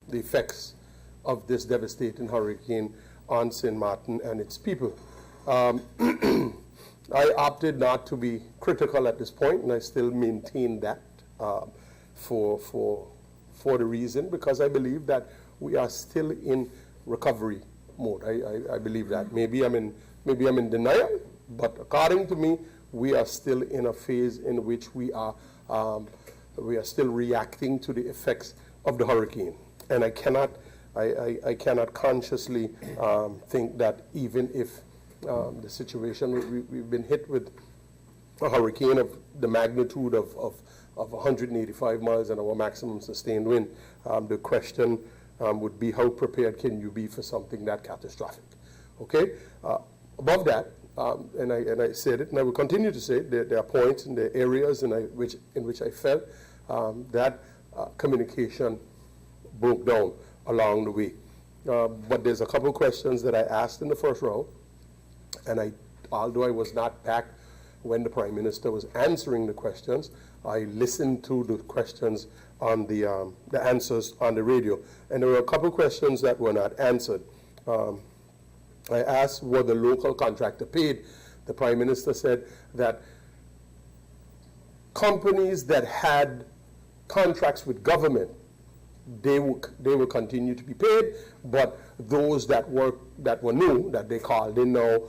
the effects of this devastating hurricane on St. Martin and its people. I opted not to be critical at this point, and I still maintain that for the reason, because I believe that we are still in recovery mode. I believe that. Maybe I'm in denial, but according to me, we are still in a phase in which we are still reacting to the effects of the hurricane, and I cannot consciously think that even if the situation, we've been hit with a hurricane of the magnitude of 185 miles an hour maximum sustained wind, the question would be, how prepared can you be for something that catastrophic? Okay? Above that, and I said it, and I will continue to say it, there are points and there are areas in which I felt that communication broke down along the way. But there's a couple questions that I asked in the first round, and although I was not back when the Prime Minister was answering the questions, I listened to the questions on the answers on the radio, and there were a couple questions that were not answered. I asked, were the local contractor paid? The Prime Minister said that companies that had contracts with government, they will continue to be paid, but those that were new, that they called in now,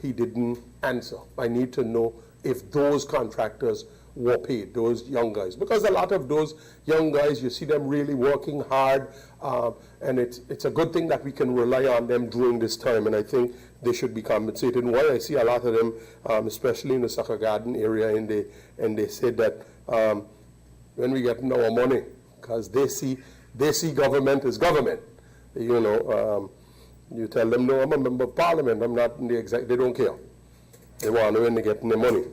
he didn't answer. I need to know if those contractors were paid, those young guys, because a lot of those young guys, you see them really working hard, and it's a good thing that we can rely on them during this time, and I think they should be compensated. And why I see a lot of them, especially in the Soccer Garden area, and they said that when we get our money, because they see government as government. You know, you tell them, no, I'm a member of parliament, I'm not in the exec, they don't care. They want to know when they're getting their money.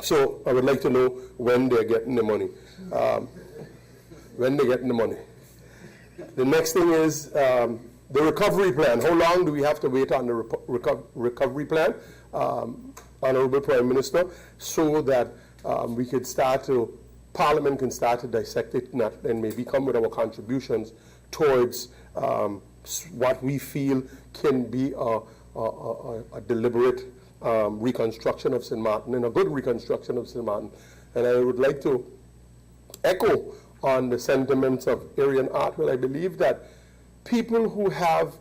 So I would like to know when they're getting the money. When they're getting the money. The next thing is the recovery plan. How long do we have to wait on the recovery plan, Honorable Prime Minister, so that we could start to, Parliament can start to dissect it and maybe come with our contributions towards what we feel can be a deliberate reconstruction of St. Martin, and a good reconstruction of St. Martin. And I would like to echo on the sentiments of Arian Art. Well, I believe that people who have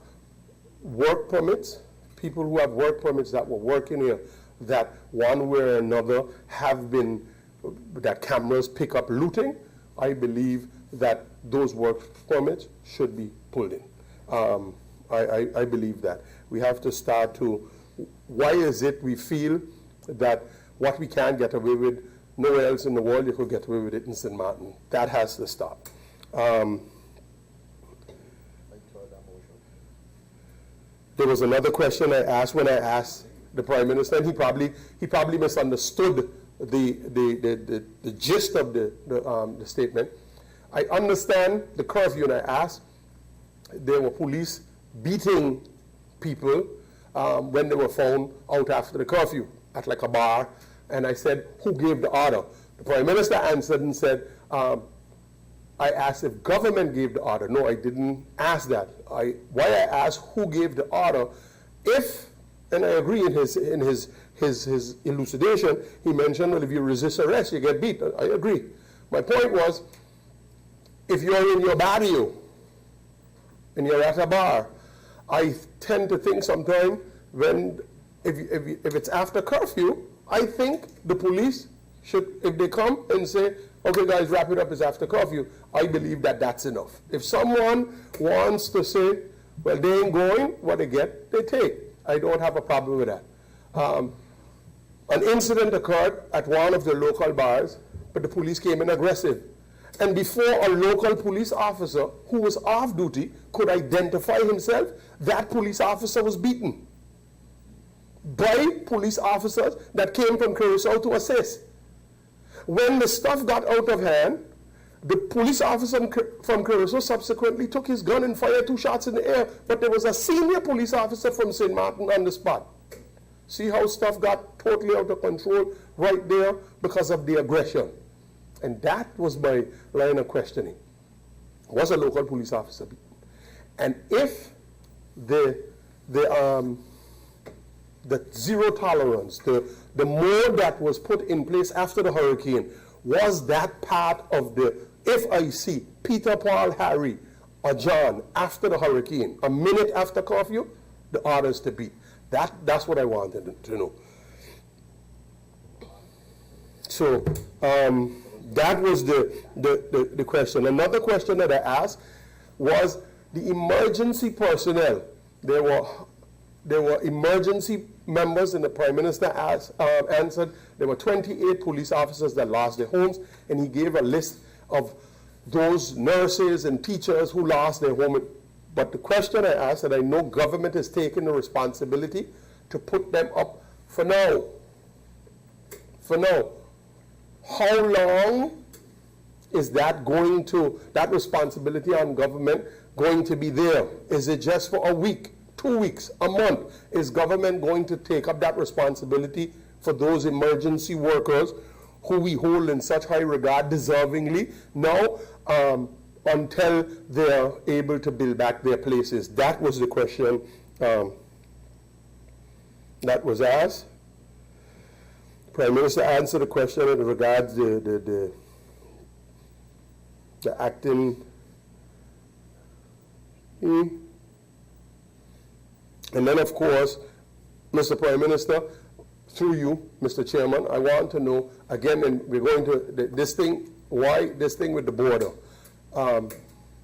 work permits, that were working here, that one way or another have been, that cameras pick up looting, I believe that those work permits should be pulled in. I believe that. We have to start to, why is it we feel that what we can't get away with nowhere else in the world, you could get away with it in St. Martin? That has to stop. There was another question I asked when I asked the Prime Minister, and he probably misunderstood the gist of the statement. I understand the curfew, and I asked, there were police beating people when they were found out after the curfew at like a bar, and I said, who gave the order? The Prime Minister answered and said, I asked if government gave the order. No, I didn't ask that. Why I asked who gave the order, if, and I agree in his elucidation, he mentioned, well, if you resist arrest, you get beat. I agree. My point was, if you're in your barrio and you're at a bar, I tend to think sometimes if it's after curfew, I think the police should, if they come and say, okay guys, wrap it up, it's after curfew, I believe that that's enough. If someone wants to say, well, they ain't going, what they get, they take. I don't have a problem with that. An incident occurred at one of the local bars, but the police came in aggressive. And before a local police officer who was off duty could identify himself, that police officer was beaten by police officers that came from Curacao to assist. When the stuff got out of hand, the police officer from Curacao subsequently took his gun and fired 2 shots in the air, but there was a senior police officer from St. Martin on the spot. See how stuff got totally out of control right there because of the aggression. And that was my line of questioning. was a local police officer beaten. And if the zero tolerance, the mode that was put in place after the hurricane, was that part of the, if I see Peter, Paul, Harry, or John after the hurricane, a minute after curfew, the orders to beat. That's what I wanted to know. So that was the question. Another question that I asked was the emergency personnel. There were emergency members, and the Prime Minister answered there were 28 police officers that lost their homes, and he gave a list of those nurses and teachers who lost their home. But the question I asked, and I know government is taking the responsibility to put them up for now. For now. How long is that going to, that responsibility on government going to be there? Is it just for a week, 2 weeks, a month? Is government going to take up that responsibility for those emergency workers who we hold in such high regard deservingly now until they're able to build back their places? That was the question that was asked. Prime Minister answered the question in regards the acting. And then, of course, Mr. Prime Minister, through you, Mr. Chairman, I want to know, again, and we're going to, this thing, why this thing with the border? But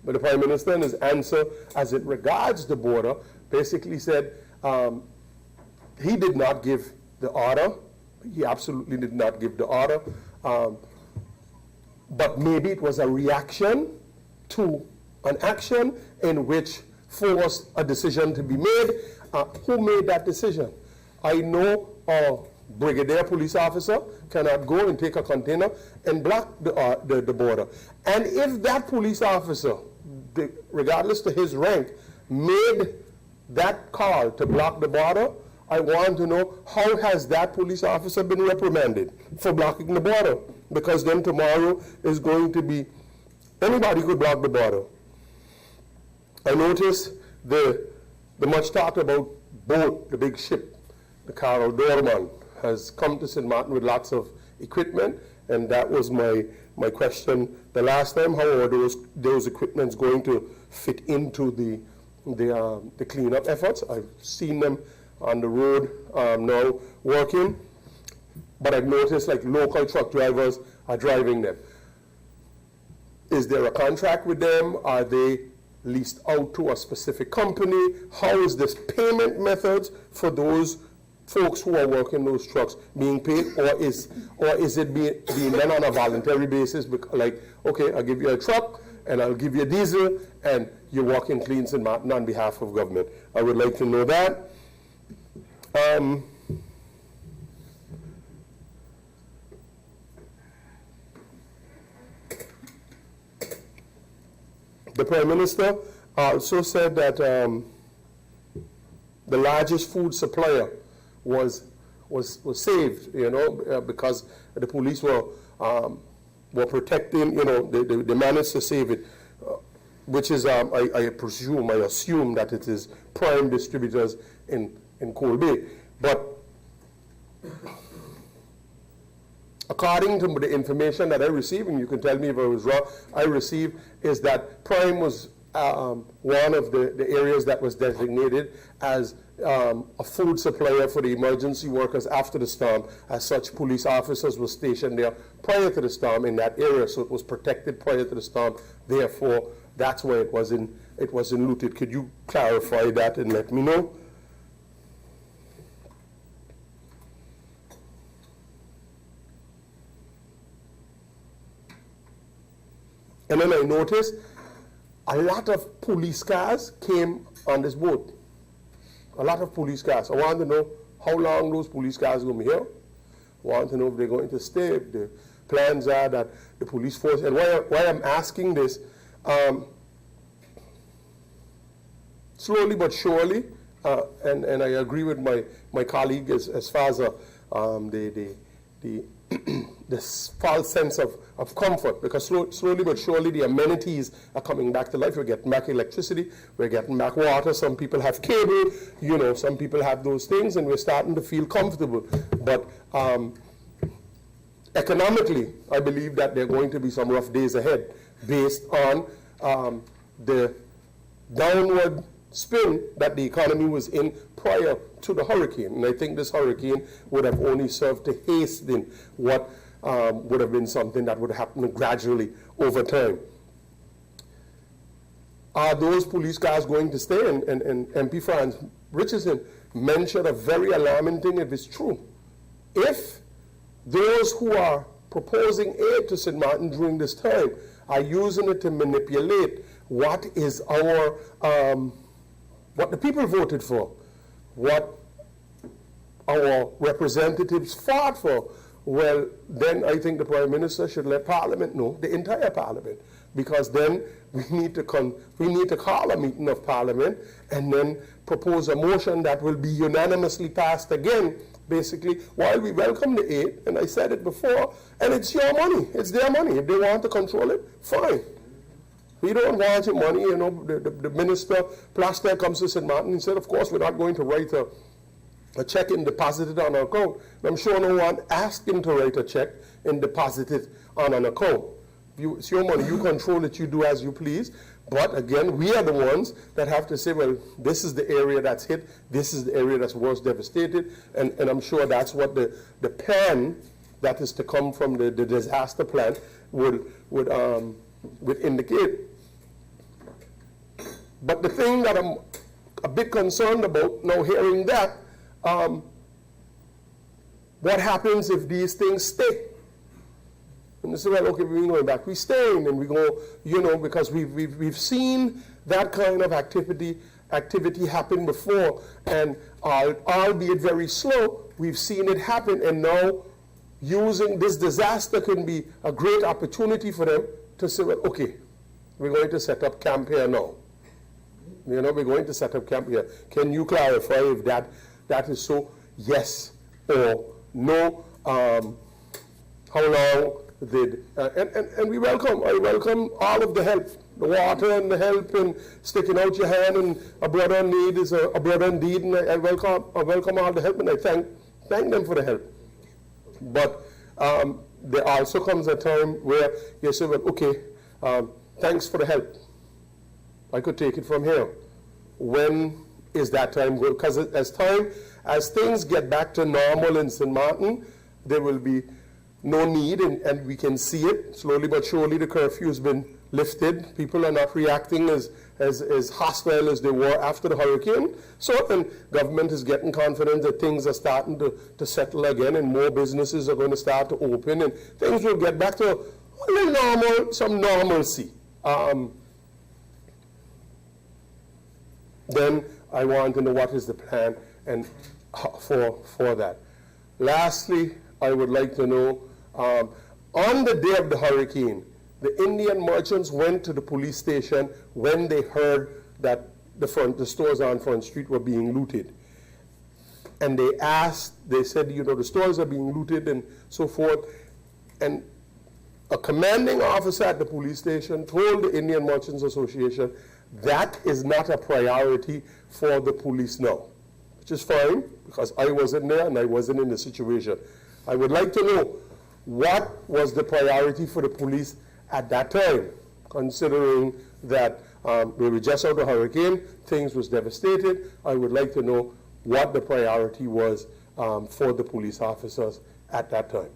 the Prime Minister in his answer, as it regards the border, basically said he did not give the order. He absolutely did not give the order. But maybe it was a reaction to an action in which forced a decision to be made. Who made that decision? I know a brigadier police officer cannot go and take a container and block the border. And if that police officer, regardless to his rank, made that call to block the border, I want to know, how has that police officer been reprimanded for blocking the border? Because then tomorrow is going to be, anybody could block the border. I noticed the much talked about boat, the big ship, the Carol Dorman, has come to St. Martin with lots of equipment, and that was my question the last time. How are those equipments going to fit into the cleanup efforts? I've seen them on the road now working, but I've noticed like local truck drivers are driving them. Is there a contract with them? Are they leased out to a specific company? How is this payment methods for those folks who are working those trucks being paid, or is it being done on a voluntary basis? Like, okay, I'll give you a truck and I'll give you a diesel and you're working clean St. Martin on behalf of government. I would like to know that. The Prime Minister also said that the largest food supplier was saved, you know, because the police were protecting, you know, they managed to save it, which is, I presume, I assume that it is Prime Distributors in Coal Bay. But according to the information that I received, and you can tell me if I was wrong, I received is that Prime was one of the areas that was designated as a food supplier for the emergency workers after the storm. As such, police officers were stationed there prior to the storm in that area, so it was protected prior to the storm. Therefore, that's why it wasn't looted. Could you clarify that and let me know? And then I noticed a lot of police cars came on this boat. A lot of police cars. I want to know how long those police cars are going to be here. I want to know if they're going to stay, if the plans are that the police force, and why I'm asking this, slowly but surely, and I agree with my colleague as far as the this false sense of comfort, because slowly but surely the amenities are coming back to life. We're getting back electricity, we're getting back water, some people have cable, you know, some people have those things, and we're starting to feel comfortable. But economically, I believe that there are going to be some rough days ahead based on the downward spin that the economy was in prior to the hurricane. And I think this hurricane would have only served to hasten what would have been something that would happen gradually over time. Are those police cars going to stay? And MP Franz Richardson mentioned a very alarming thing if it's true. If those who are proposing aid to St. Martin during this time are using it to manipulate what is our, what the people voted for, what our representatives fought for, well, then I think the Prime Minister should let Parliament know, the entire Parliament, because then we need to call a meeting of Parliament and then propose a motion that will be unanimously passed again. Basically, while we welcome the aid, and I said it before, and it's your money, it's their money. If they want to control it, fine. We don't want your money, you know. The Minister, Plaster, comes to St. Martin and said, of course, we're not going to write a check and deposit it on our account. And I'm sure no one asked him to write a check and deposit it on an account. It's your money, you control it, you do as you please. But again, we are the ones that have to say, well, this is the area that's hit, this is the area that's worst devastated, and I'm sure that's what the plan that is to come from the disaster plan would indicate. But the thing that I'm a bit concerned about now hearing that, what happens if these things stay? And they say, well, okay, we're going back. We staying, and we go, you know, because we've seen that kind of activity happen before, and albeit very slow, we've seen it happen, and now using this disaster can be a great opportunity for them to say, well, okay, we're going to set up camp here now. You know, we're going to set up camp here. Can you clarify if that is so? Yes or no? How long? And we I welcome all of the help, the water and the help and sticking out your hand, and a brother in need is a brother indeed, and I welcome all the help, and I thank them for the help. But there also comes a time where you say, well, okay, thanks for the help. I could take it from here. When is that time? Because as things get back to normal in St. Martin, there will be no need, and we can see it slowly but surely. The curfew has been lifted. People are not reacting as hostile as they were after the hurricane. So, and government is getting confident that things are starting to settle again, and more businesses are going to start to open, and things will get back to a little normal, some normalcy. Then I want to know what is the plan and for that. Lastly, I would like to know, on the day of the hurricane, the Indian merchants went to the police station when they heard that the stores on Front Street were being looted. And they said, you know, the stores are being looted and so forth. And a commanding officer at the police station told the Indian Merchants Association that is not a priority for the police now, which is fine, because I wasn't there and I wasn't in the situation. I would like to know what was the priority for the police at that time, considering that we were just out of the hurricane, things was devastated. I would like to know what the priority was for the police officers at that time.